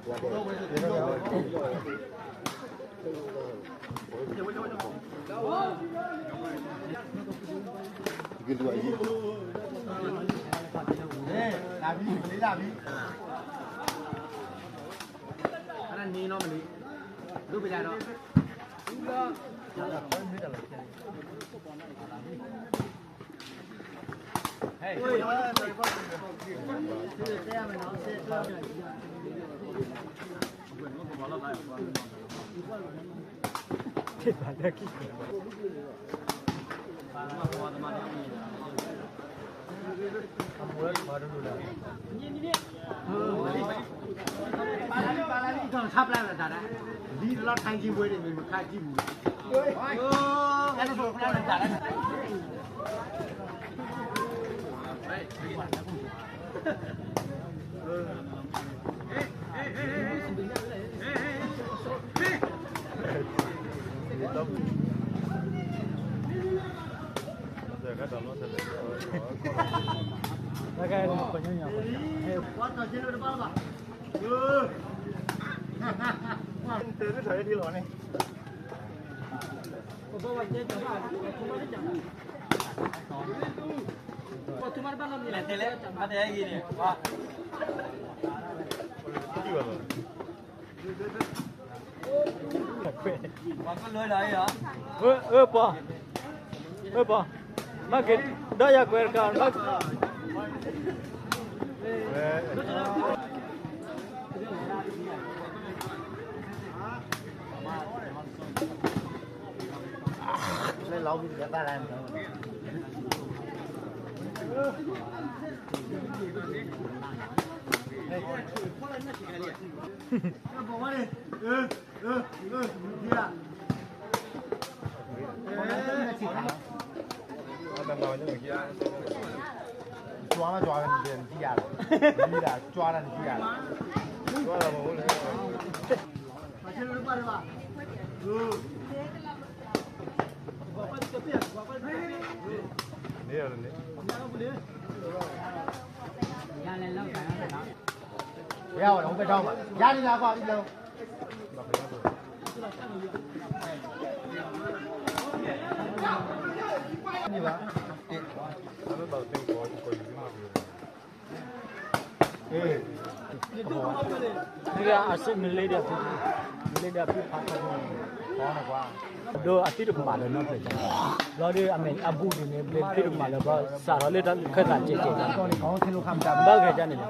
ဒီလိုအရေးလာပြီလေးလာပြီအဲ့ဒါနေတော့မလေးလုပ်ပြကြတော့ဒီတော့ဒါကဘယ်နဲ့လဲဟေးတရားမနော်ဆက်တော့ဖြစ်ပါလက်ကိပါလာတော့တမန်တော်အမေဘာလို့လဲညီပါလာဒီတော့ဆပ်လာတာဒါဒီတော့ထိုင်ကြည့်ပွဲတွေမခါကြည့်ဘူးဟိုအဲ့ဒါဆိုဖလာတာဒါतुम्हारे पास नहीं लेते ले मत आएगी नहीं वाह वापस लो लाए यार पा मत के दया कर कर मत ले लाओ भी ज्यादा लाएบอกว่าดิดีอ่ะ抓了抓了，你低下了，低了抓了你低下了，抓了我来。把钱都挂着吧。နေရတယ်နေရလဲလောက်တာရအောင်ဟိုဘက်ထောင်းပါရနေလားကွာဒီလုံးနေပါတစ်အဲ့တော့တင်ကိုယူမှာအေးဒီကအစစ်မလေးတဲ့ဖြစ်မလေးတဲ့ဖြစ်ဖတ်တော့ဘောနော်ကွာတော့အတိတ်ကမှလည်းနောက်ပြန်ကြတော့ဒီအမေအဘူဒီနေပြည်ပြည်ကမှလည်းဘာစာရလေးတခက်တာကြည့်ကြတယ်ကောင်းထင်လို့ခံတာဘာခဲ့ကြနေလဲ